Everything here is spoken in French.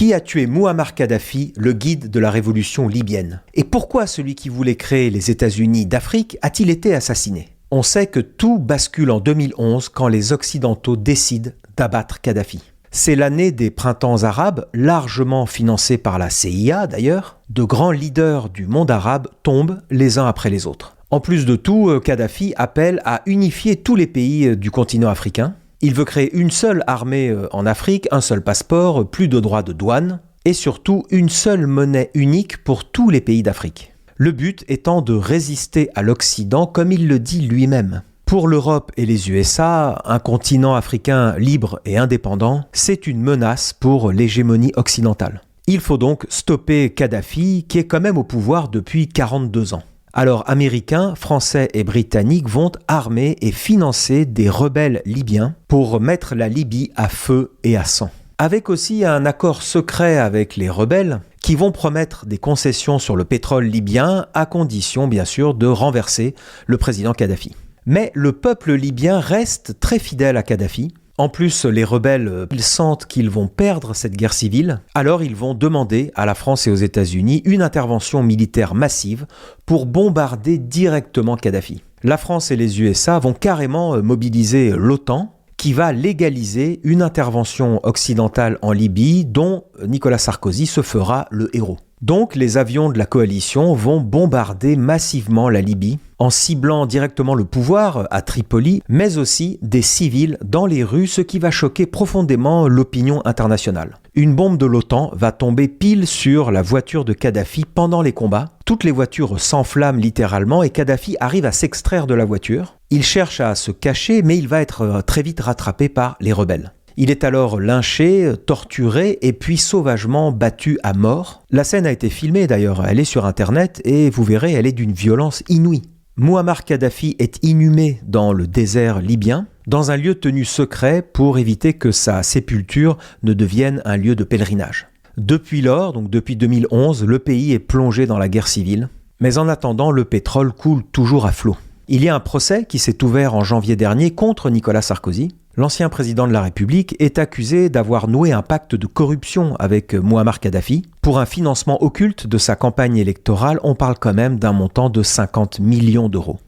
Qui a tué Mouammar Kadhafi, le guide de la révolution libyenne? Et pourquoi celui qui voulait créer les États-Unis d'Afrique a-t-il été assassiné? On sait que tout bascule en 2011 quand les Occidentaux décident d'abattre Kadhafi. C'est l'année des printemps arabes, largement financés par la CIA d'ailleurs. De grands leaders du monde arabe tombent les uns après les autres. En plus de tout, Kadhafi appelle à unifier tous les pays du continent africain. Il veut créer une seule armée en Afrique, un seul passeport, plus de droits de douane et surtout une seule monnaie unique pour tous les pays d'Afrique. Le but étant de résister à l'Occident comme il le dit lui-même. Pour l'Europe et les USA, un continent africain libre et indépendant, c'est une menace pour l'hégémonie occidentale. Il faut donc stopper Kadhafi qui est quand même au pouvoir depuis 42 ans. Alors Américains, Français et Britanniques vont armer et financer des rebelles libyens pour mettre la Libye à feu et à sang. Avec aussi un accord secret avec les rebelles qui vont promettre des concessions sur le pétrole libyen à condition bien sûr de renverser le président Kadhafi. Mais le peuple libyen reste très fidèle à Kadhafi. En plus, les rebelles, ils sentent qu'ils vont perdre cette guerre civile, alors ils vont demander à la France et aux États-Unis une intervention militaire massive pour bombarder directement Kadhafi. La France et les USA vont carrément mobiliser l'OTAN, qui va légaliser une intervention occidentale en Libye dont Nicolas Sarkozy se fera le héros. Donc les avions de la coalition vont bombarder massivement la Libye en ciblant directement le pouvoir à Tripoli, mais aussi des civils dans les rues, ce qui va choquer profondément l'opinion internationale. Une bombe de l'OTAN va tomber pile sur la voiture de Kadhafi pendant les combats. Toutes les voitures s'enflamment littéralement et Kadhafi arrive à s'extraire de la voiture. Il cherche à se cacher, mais il va être très vite rattrapé par les rebelles. Il est alors lynché, torturé et puis sauvagement battu à mort. La scène a été filmée d'ailleurs, elle est sur internet et vous verrez, elle est d'une violence inouïe. Mouammar Kadhafi est inhumé dans le désert libyen, dans un lieu tenu secret pour éviter que sa sépulture ne devienne un lieu de pèlerinage. Depuis lors, donc depuis 2011, le pays est plongé dans la guerre civile, mais en attendant, le pétrole coule toujours à flot. Il y a un procès qui s'est ouvert en janvier dernier contre Nicolas Sarkozy. L'ancien président de la République est accusé d'avoir noué un pacte de corruption avec Mouammar Kadhafi. Pour un financement occulte de sa campagne électorale, on parle quand même d'un montant de 50 millions d'euros.